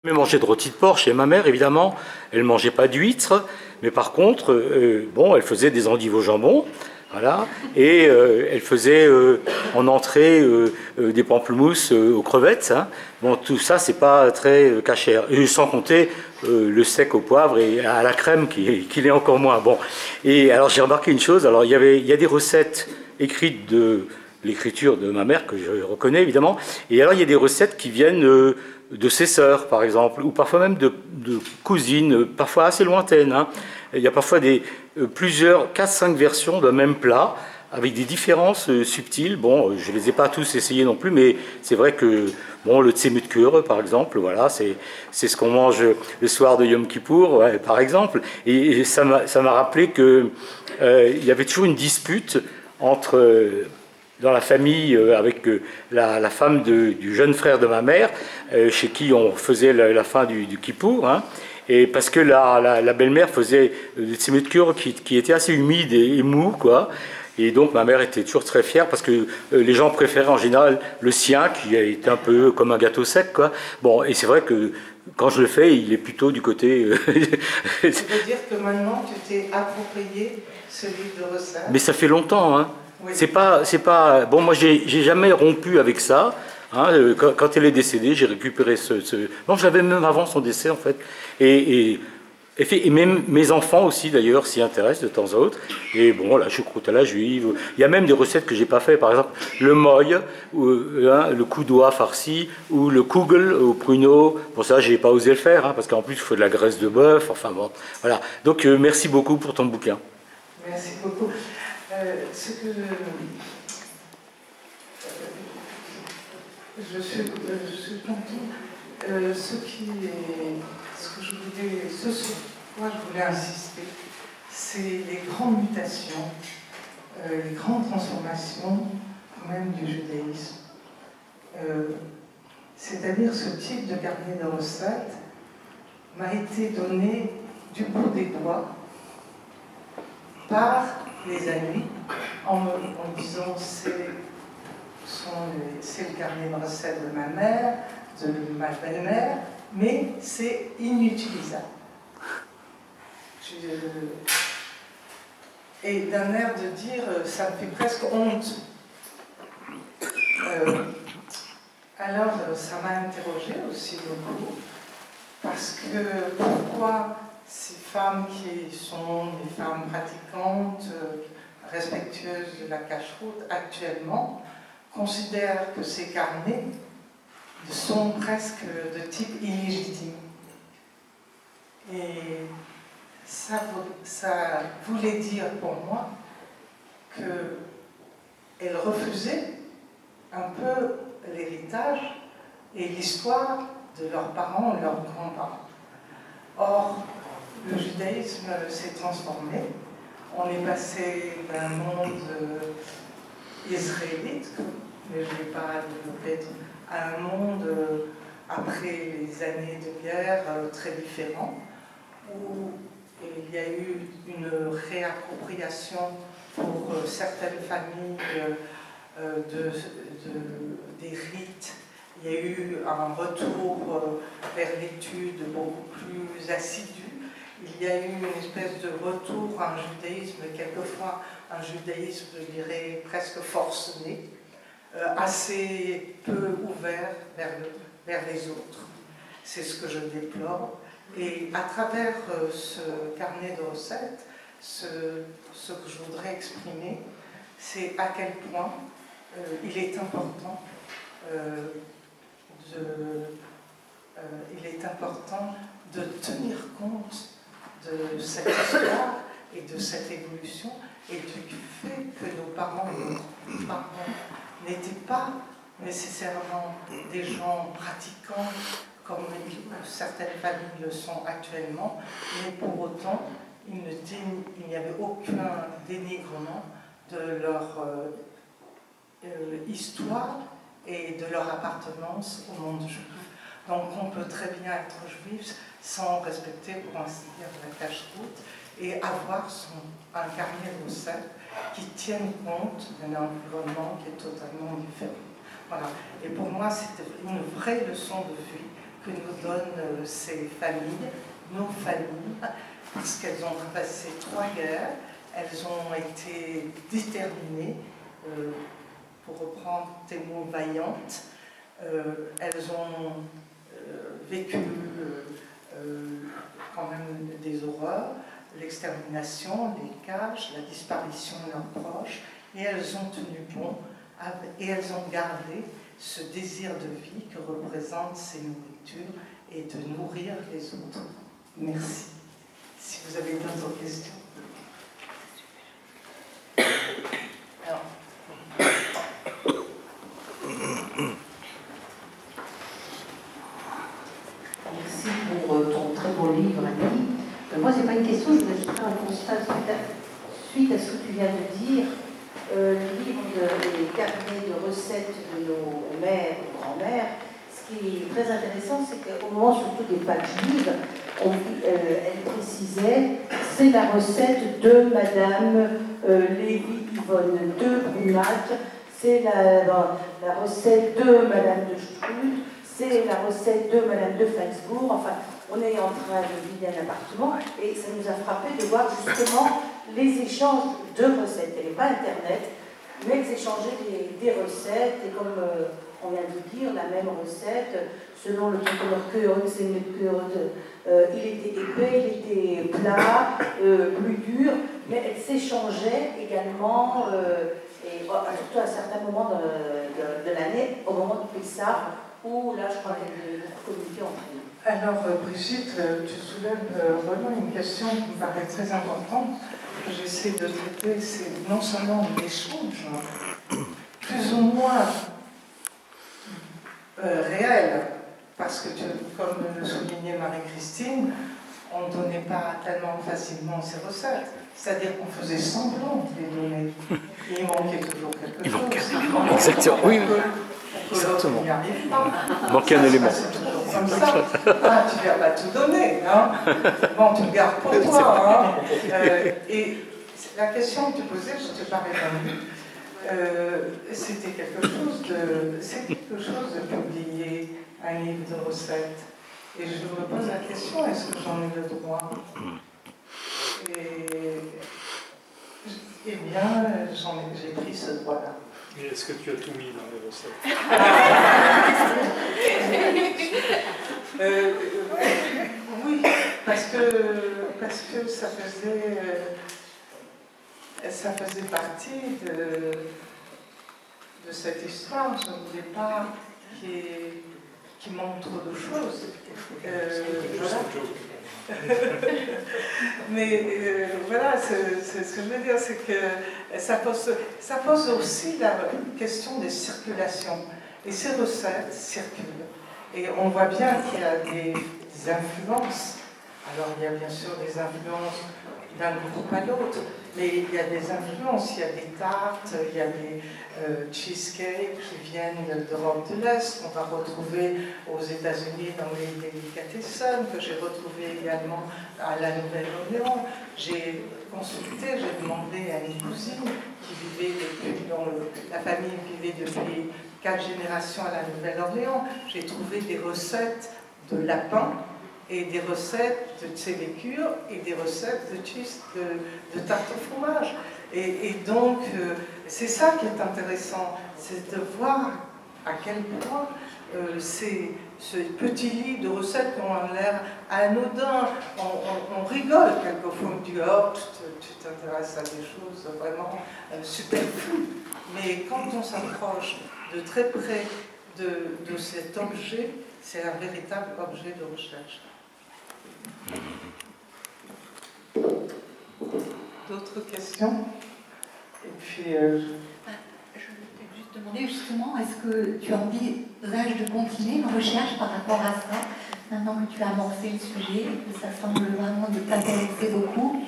jamais mangé de rôti de porc chez ma mère, évidemment. Elle ne mangeait pas d'huîtres, mais par contre, bon, elle faisait des endives au jambon, voilà, et elle faisait en entrée des pamplemousses aux crevettes. Hein. Bon, tout ça, c'est pas très cachère. Et sans compter le steak au poivre et à la crème, qui l'est encore moins. Bon, et alors j'ai remarqué une chose. Alors il y a des recettes écrites de l'écriture de ma mère, que je reconnais évidemment. Et alors il y a des recettes qui viennent de ses sœurs, par exemple, ou parfois même de cousines, parfois assez lointaines. Hein. Il y a parfois plusieurs, 4-5 versions d'un même plat, avec des différences subtiles. Bon, je ne les ai pas tous essayés non plus, mais c'est vrai que bon, le tsemutkur, par exemple, voilà, c'est ce qu'on mange le soir de Yom Kippour, ouais, par exemple. Et ça m'a rappelé qu'il y avait toujours une dispute entre dans la famille avec la femme du jeune frère de ma mère, chez qui on faisait la fin du Kippour, hein, et parce que la belle-mère faisait des tsemutkur qui étaient assez humides et mous, quoi. Et donc ma mère était toujours très fière parce que les gens préféraient en général le sien, qui est un peu comme un gâteau sec, quoi. Bon, et c'est vrai que quand je le fais, il est plutôt du côté... Ça veut dire que maintenant tu t'es approprié ce livre de recettes. Mais ça fait longtemps, hein. Oui. C'est pas... Bon, moi, j'ai jamais rompu avec ça. Hein. Quand elle est décédée, j'ai récupéré Non, je l'avais même avant son décès, en fait. Et même mes enfants aussi, d'ailleurs, s'y intéressent de temps à autre. Et bon, la choucroute à la juive. Il y a même des recettes que j'ai pas fait. Par exemple, le moy, hein, le coudois farci, ou le kugel au pruneau. Pour ça, j'ai pas osé le faire, hein, parce qu'en plus, il faut de la graisse de bœuf. Enfin bon, voilà. Donc, merci beaucoup pour ton bouquin. Merci beaucoup. Je suis contente. Ce sur quoi je voulais insister, c'est les grandes mutations, les grandes transformations même du judaïsme. C'est-à-dire ce type de carnet de recettes m'a été donné du bout des doigts par les amis en disant c'est le carnet de recettes de ma mère, de ma belle-mère, mais c'est inutilisable. Et d'un air de dire ça me fait presque honte. Alors ça m'a interrogée aussi beaucoup, parce que pourquoi ces femmes qui sont des femmes pratiquantes, respectueuses de la cacheroute actuellement, considèrent que ces carnets sont presque de type illégitime. Et ça voulait dire pour moi qu'elle refusait un peu l'héritage et l'histoire de leurs parents ou leurs grands-parents. Or, le judaïsme s'est transformé. On est passé d'un monde israélite, mais je ne vais pas développer, à un monde après les années de guerre très différent, où il y a eu une réappropriation pour certaines familles des rites. Il y a eu un retour vers l'étude beaucoup plus assidue. Il y a eu une espèce de retour à un judaïsme, quelquefois un judaïsme, je dirais, presque forcené, assez peu ouvert vers les autres. C'est ce que je déplore. Et à travers ce carnet de recettes, ce que je voudrais exprimer, c'est à quel point il est important de tenir compte de cette histoire et de cette évolution et du fait que nos parents et nos parents n'étaient pas nécessairement des gens pratiquants comme certaines familles le sont actuellement, mais pour autant, il n'y avait aucun dénigrement de leur histoire et de leur appartenance au monde juif. Donc on peut très bien être juif sans respecter, pour ainsi dire, la cacheroute et avoir un carnet de recettes qui tienne compte d'un environnement qui est totalement différent. Voilà. Et pour moi, c'était une vraie leçon de vie que nous donnent ces familles, nos familles, parce qu'elles ont traversé 3 guerres, elles ont été déterminées, pour reprendre tes mots, vaillantes, elles ont vécu quand même des horreurs, l'extermination, les cages, la disparition de leurs proches, et elles ont tenu bon, et elles ont gardé ce désir de vie que représentent ces nourritures et de nourrir les autres. Merci. Si vous avez d'autres questions. Alors. Merci pour ton très beau livre, Annie. Moi, ce n'est pas une question, je voudrais juste faire un constat suite à ce que tu viens de dire. Le livre des carnets de recettes de nos mères ou grands-mères, ce qui est très intéressant, c'est qu'au moment surtout des pages vives, elle précisait c'est la recette de Madame Lévy Yvonne de Brumac, c'est la recette de Madame de Struth, c'est la recette de Madame de Felsbourg. Enfin, on est en train de vider un appartement et ça nous a frappé de voir justement les échanges de recettes. Il n'y avait pas Internet, mais ils échangeaient des recettes et comme on vient de dire, la même recette, selon le Trockenörkeuren, il était épais, il était plat, plus dur, mais elles s'échangeaient également, et surtout à certains moments de l'année, au moment du Pessah, où là je crois qu'elles communiquaient entre elles. Alors Brigitte, tu soulèves vraiment une question qui me paraît très importante, que j'essaie de traiter, c'est non seulement l'échange, plus ou moins réel, parce que comme le soulignait Marie-Christine, on ne donnait pas tellement facilement ces recettes, c'est-à-dire qu'on faisait semblant de les donner. Il manquait toujours quelque chose. Exactement, oui. Exactement. Il manquait un élément. Comme ça. Ah, tu ne vas pas tout donner, hein. Bon, tu le gardes pour toi, hein. Et la question que tu posais, je ne t'ai pas répondu. C'était quelque chose de publier un livre de recettes. Et je me pose la question, est-ce que j'en ai le droit? Eh bien, j'ai pris ce droit-là. Et est-ce que tu as tout mis dans les recettes? Oui, parce que ça faisait partie de cette histoire. Je ne voulais pas qu'il manque trop de choses. Voilà. Mais voilà, c'est ce que je veux dire, c'est que ça pose aussi la question des circulations. Et ces recettes circulent. Et on voit bien qu'il y a des influences. Alors il y a bien sûr des influences d'un groupe à l'autre, mais il y a des influences, il y a des tartes, il y a des cheesecakes qui viennent d'Europe de l'Est, qu'on va retrouver aux États-Unis dans les délicatessen, que j'ai retrouvé également à la Nouvelle-Orléans. J'ai consulté, j'ai demandé à une cousine qui vivait dont la famille vivait depuis 4 générations à la Nouvelle-Orléans. J'ai trouvé des recettes de lapin et des recettes de tsélécure et des recettes de tarte au fromage. Et donc, c'est ça qui est intéressant, c'est de voir à quel point ce petit livre de recettes qui ont l'air anodin, on rigole quelquefois, on dit « Oh, tu t'intéresses à des choses vraiment superflues ». Mais quand on s'approche de très près de cet objet, c'est un véritable objet de recherche. D'autres questions? Et puis, je voulais juste demander justement, est-ce que tu envisages de continuer une recherche par rapport à ça, maintenant que tu as amorcé le sujet, que ça semble vraiment de t'intéresser beaucoup?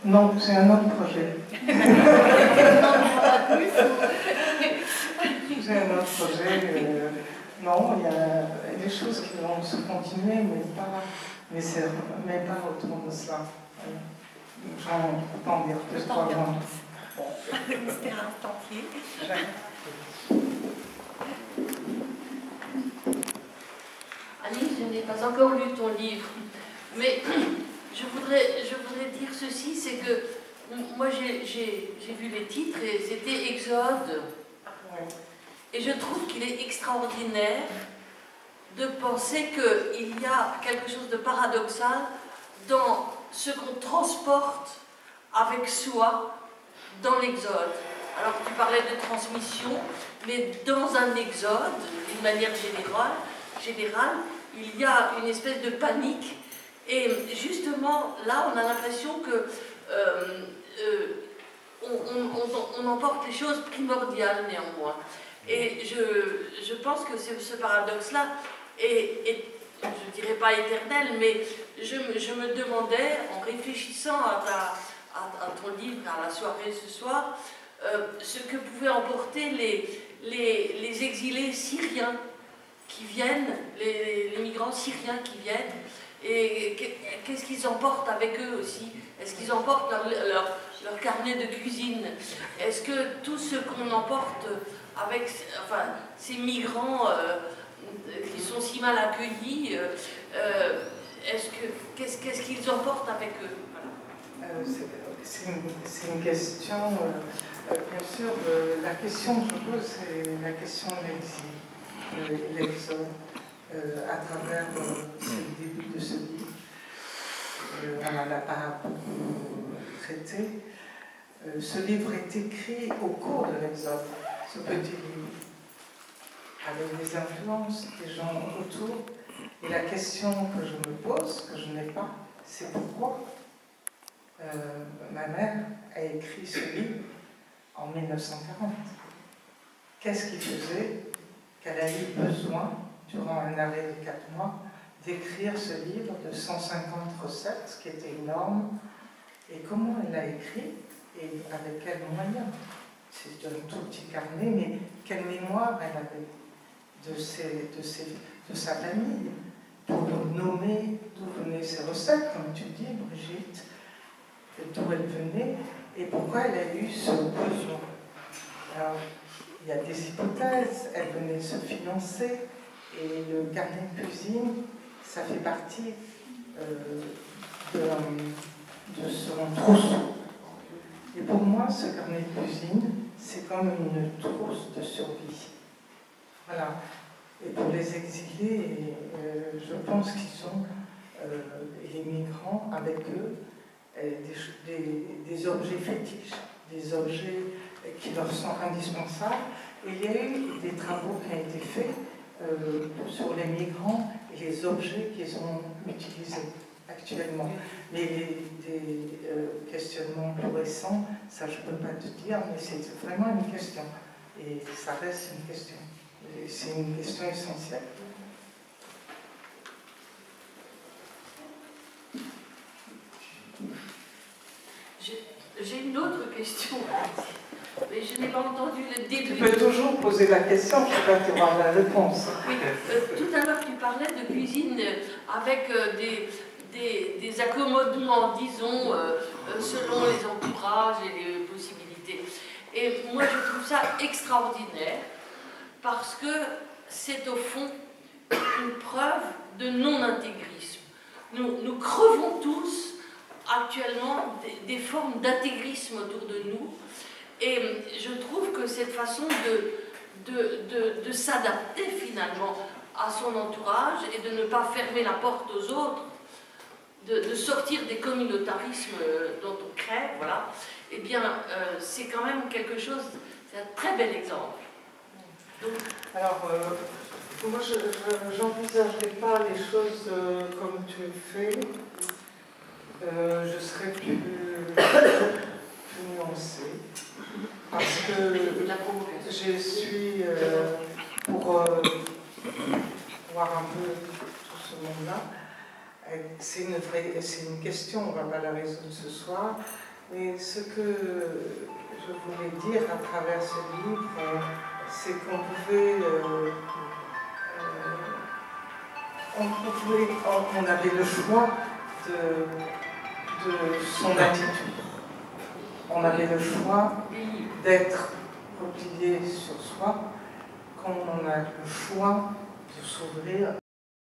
Non, c'est un autre projet. J'ai un autre projet. Non, il y a des choses qui vont se continuer, mais pas autour de cela. J'en peux pas en dire plus pour le moment. Le mystère instantier. Annie, je n'ai pas encore lu ton livre, mais je voudrais dire ceci, c'est que moi j'ai vu les titres et c'était Exode. Et je trouve qu'il est extraordinaire de penser qu'il y a quelque chose de paradoxal dans ce qu'on transporte avec soi dans l'exode. Alors tu parlais de transmission, mais dans un exode, d'une manière générale, il y a une espèce de panique. Et justement, là, on a l'impression que on emporte les choses primordiales néanmoins. Et je pense que ce paradoxe-là est, je ne dirais pas éternel, mais je me demandais, en réfléchissant à ton livre, à la soirée ce soir, ce que pouvaient emporter les exilés syriens qui viennent, les migrants syriens qui viennent, et qu'est-ce qu'ils emportent avec eux aussi? Est-ce qu'ils emportent leur carnet de cuisine? Est-ce que tout ce qu'on emporte avec ces migrants qui sont si mal accueillis, qu'est-ce qu'ils emportent avec eux? Voilà. C'est une question, bien sûr, la question que je pose, c'est la question de l'exil, l'exode, à travers le début de ce livre. On n'en a pas beaucoup traité. Ce livre est écrit au cours de l'exode, ce petit livre, avec des influences des gens autour. Et la question que je me pose, que je n'ai pas, c'est pourquoi ma mère a écrit ce livre en 1940. Qu'est-ce qui faisait qu'elle a eu besoin, durant un arrêt de 4 mois, d'écrire ce livre de 150 recettes, ce qui était énorme, et comment elle l'a écrit, et avec quels moyens. C'est un tout petit carnet, mais quelle mémoire elle avait de sa famille, pour nommer d'où venaient ces recettes, comme tu dis, Brigitte, d'où elles venaient, et pourquoi elle a eu ce besoin. Alors, il y a des hypothèses, elle venait se financer, et le carnet de cuisine, ça fait partie de son trousseau. Et pour moi, ce carnet de cuisine, c'est comme une trousse de survie. Voilà. Et pour les exilés, je pense qu'ils sont les migrants avec eux, des objets fétiches, des objets qui leur sont indispensables. Et il y a eu des travaux qui ont été faits sur les migrants et les objets qu'ils ont utilisés actuellement. Mais des questionnements plus récents, ça je ne peux pas te dire, mais c'est vraiment une question. Et ça reste une question. C'est une question essentielle. J'ai une autre question, mais je n'ai pas entendu le début. Tu peux toujours poser la question, je ne sais pas si tu auras la réponse. Oui, tout à l'heure tu parlais de cuisine avec des accommodements, disons, selon les entourages et les possibilités. Et moi je trouve ça extraordinaire, parce que c'est au fond une preuve de non-intégrisme. Nous crevons tous actuellement des formes d'intégrisme autour de nous, et je trouve que cette façon de s'adapter finalement à son entourage et de ne pas fermer la porte aux autres, de sortir des communautarismes dont on crève, voilà, eh bien c'est quand même quelque chose, c'est un très bel exemple. Donc, alors, moi je n'envisagerai pas les choses comme tu le fais. Je serais plus nuancée, parce que je suis pour voir un peu tout ce monde-là. C'est une question, on ne va pas la résoudre ce soir, mais ce que je voulais dire à travers ce livre, c'est qu'on pouvait, on avait le choix de son attitude. On avait le choix d'être replié sur soi, comme on a le choix de s'ouvrir